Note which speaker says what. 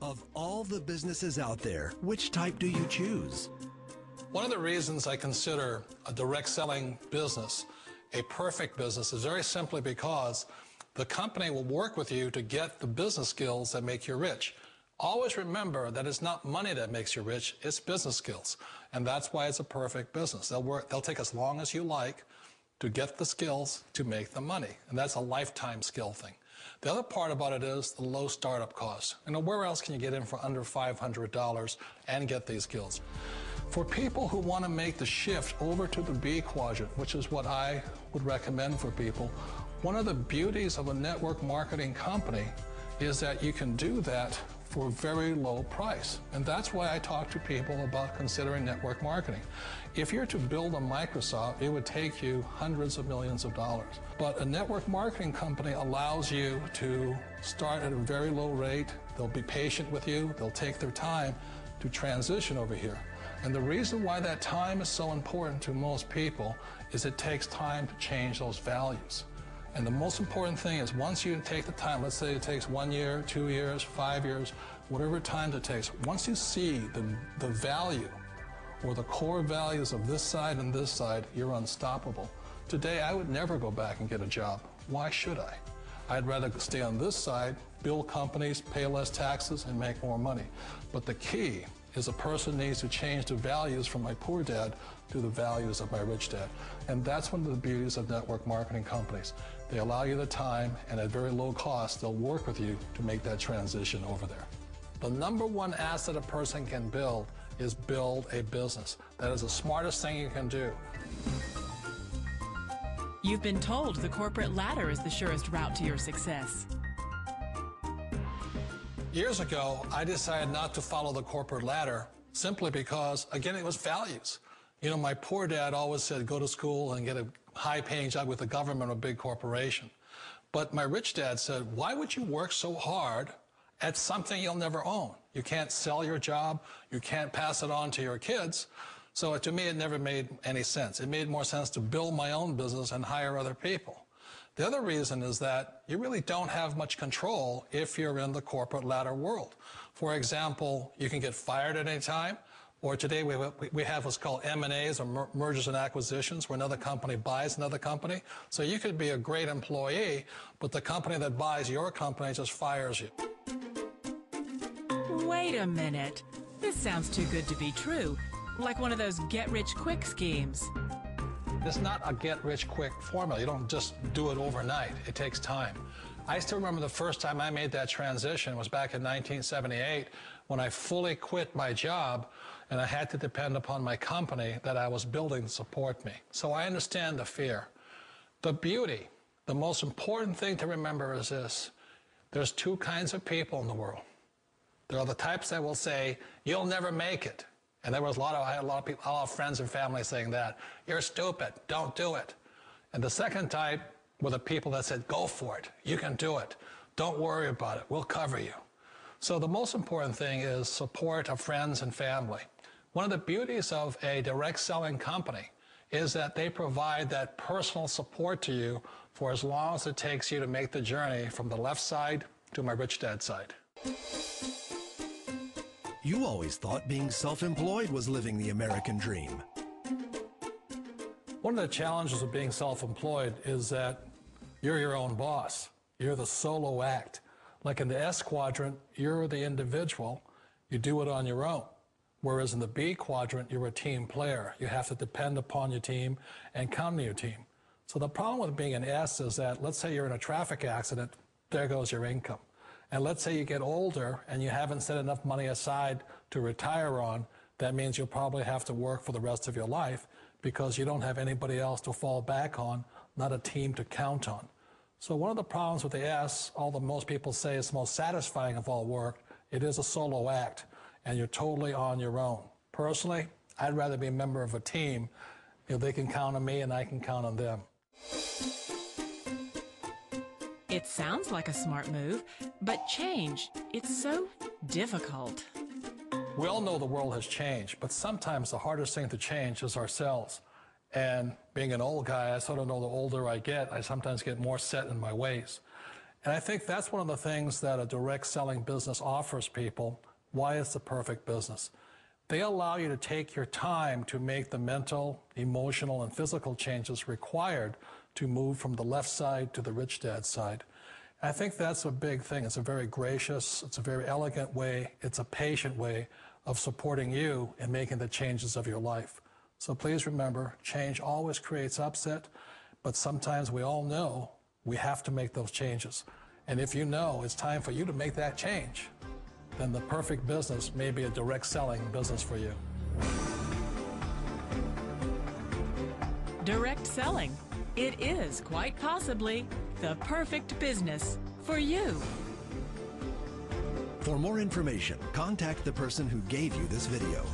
Speaker 1: Of all the businesses out there, which type do you choose?
Speaker 2: One of the reasons I consider a direct selling business a perfect business is very simply because the company will work with you to get the business skills that make you rich. Always remember that it's not money that makes you rich, it's business skills. And that's why it's a perfect business. They'll take as long as you like to get the skills to make the money. And that's a lifetime skill thing. The other part about it is the low startup costs. Where else can you get in for under $500 and get these skills? For people who want to make the shift over to the B quadrant, which is what I would recommend for people, one of the beauties of a network marketing company is that you can do that for a very low price. And that's why I talk to people about considering network marketing. If you're to build a Microsoft, it would take you hundreds of millions of dollars. But a network marketing company allows you to start at a very low rate. They'll be patient with you. They'll take their time to transition over here. And the reason why that time is so important to most people is it takes time to change those values. And the most important thing is once you take the time, let's say it takes 1 year, 2 years, 5 years, whatever time it takes, once you see the value or the core values of this side and this side, you're unstoppable. Today, I would never go back and get a job. Why should I? I'd rather stay on this side, build companies, pay less taxes, and make more money. But the key is a person needs to change the values from my poor dad to the values of my rich dad. And that's one of the beauties of network marketing companies. They allow you the time, and at very low cost, they'll work with you to make that transition over there. The number one asset a person can build is build a business. That is the smartest thing you can do.
Speaker 3: You've been told the corporate ladder is the surest route to your success.
Speaker 2: Years ago, I decided not to follow the corporate ladder simply because, again, it was values. My poor dad always said, go to school and get a high-paying job with the government or a big corporation. But my rich dad said, why would you work so hard at something you'll never own? You can't sell your job. You can't pass it on to your kids. So to me, it never made any sense. It made more sense to build my own business and hire other people. The other reason is that you really don't have much control if you're in the corporate ladder world. For example, you can get fired at any time, or today we have what's called M&As, or mergers and acquisitions, where another company buys another company. So you could be a great employee, but the company that buys your company just fires you.
Speaker 3: Wait a minute. This sounds too good to be true. Like one of those get-rich-quick schemes.
Speaker 2: It's not a get-rich-quick formula. You don't just do it overnight. It takes time. I still remember the first time I made that transition was back in 1978 when I fully quit my job and I had to depend upon my company that I was building to support me. So I understand the fear. The beauty, the most important thing to remember is this. There's two kinds of people in the world. There are the types that will say, you'll never make it. And I had a lot of friends and family saying that. You're stupid, don't do it. And the second type were the people that said, go for it, you can do it. Don't worry about it, we'll cover you. So the most important thing is support of friends and family. One of the beauties of a direct selling company is that they provide that personal support to you for as long as it takes you to make the journey from the left side to my rich dad side.
Speaker 1: You always thought being self-employed was living the American dream.
Speaker 2: One of the challenges of being self-employed is that you're your own boss. You're the solo act. Like in the S quadrant, you're the individual. You do it on your own. Whereas in the B quadrant, you're a team player. You have to depend upon your team and count on your team. So the problem with being an S is that, let's say you're in a traffic accident, there goes your income. And let's say you get older and you haven't set enough money aside to retire on, that means you'll probably have to work for the rest of your life because you don't have anybody else to fall back on, not a team to count on. So one of the problems with the S, although most people say it's the most satisfying of all work, it is a solo act, and you're totally on your own. Personally, I'd rather be a member of a team if they can count on me and I can count on them.
Speaker 3: It sounds like a smart move, but change, it's so difficult.
Speaker 2: We all know the world has changed, but sometimes the hardest thing to change is ourselves. And being an old guy, I sort of know the older I get, I sometimes get more set in my ways. And I think that's one of the things that a direct selling business offers people, why it's the perfect business. They allow you to take your time to make the mental, emotional, and physical changes required to move from the left side to the rich dad side. And I think that's a big thing. It's a very gracious, it's a very elegant way, it's a patient way of supporting you in making the changes of your life. So please remember, change always creates upset, but sometimes we all know we have to make those changes. And if you know it's time for you to make that change, then the perfect business may be a direct selling business for you.
Speaker 3: Direct selling. It is quite possibly the perfect business for you.
Speaker 1: For more information, contact the person who gave you this video.